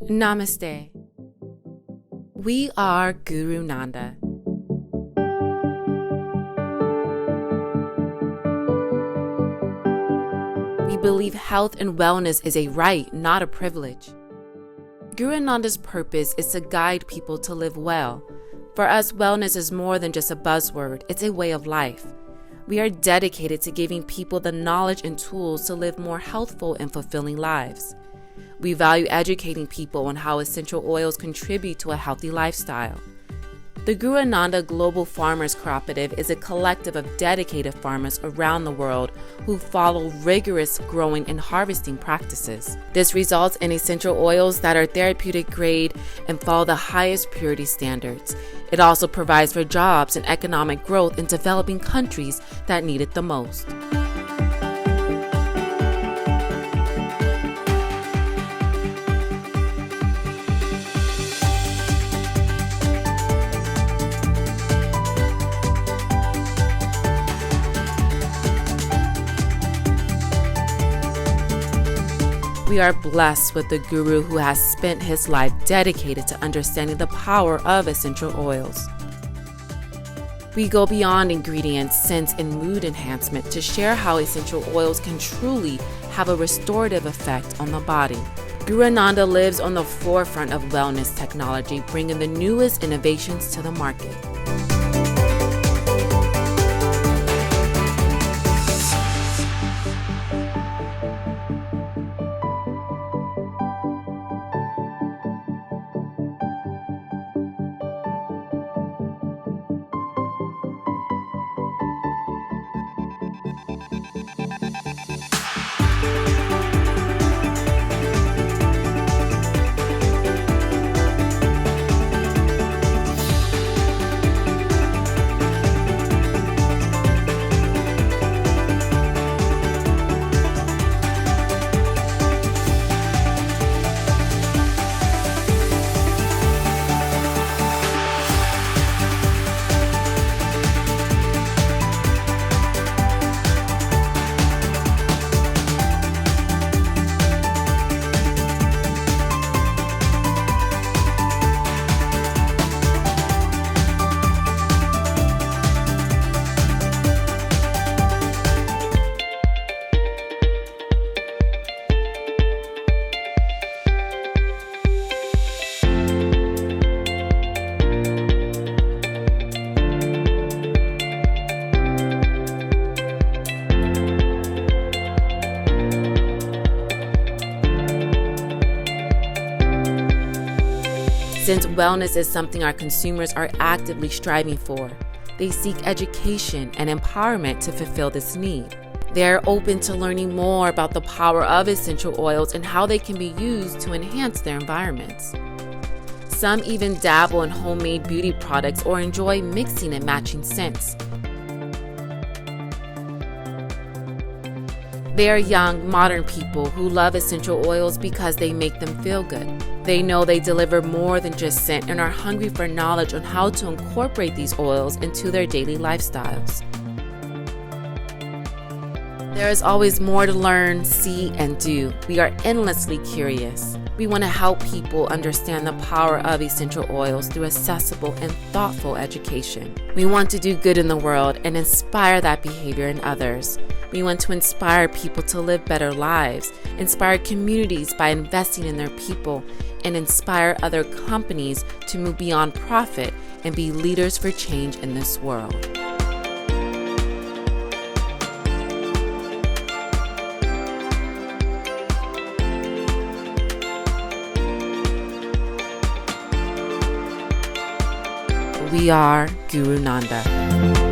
Namaste. We are Guru Nanda. We believe health and wellness is a right, not a privilege. Guru Nanda's purpose is to guide people to live well. For us, wellness is more than just a buzzword, it's a way of life. We are dedicated to giving people the knowledge and tools to live more healthful and fulfilling lives. We value educating people on how essential oils contribute to a healthy lifestyle. The Guru Nanda Global Farmers Cooperative is a collective of dedicated farmers around the world who follow rigorous growing and harvesting practices. This results in essential oils that are therapeutic grade and follow the highest purity standards. It also provides for jobs and economic growth in developing countries that need it the most. We are blessed with the Guru who has spent his life dedicated to understanding the power of essential oils. We go beyond ingredients, scents, and mood enhancement to share how essential oils can truly have a restorative effect on the body. Guru Nanda lives on the forefront of wellness technology, bringing the newest innovations to the market. Since wellness is something our consumers are actively striving for, they seek education and empowerment to fulfill this need. They are open to learning more about the power of essential oils and how they can be used to enhance their environments. Some even dabble in homemade beauty products or enjoy mixing and matching scents. They are young, modern people who love essential oils because they make them feel good. They know they deliver more than just scent and are hungry for knowledge on how to incorporate these oils into their daily lifestyles. There is always more to learn, see, and do. We are endlessly curious. We want to help people understand the power of essential oils through accessible and thoughtful education. We want to do good in the world and inspire that behavior in others. We want to inspire people to live better lives, inspire communities by investing in their people, and inspire other companies to move beyond profit and be leaders for change in this world. We are Guru Nanda.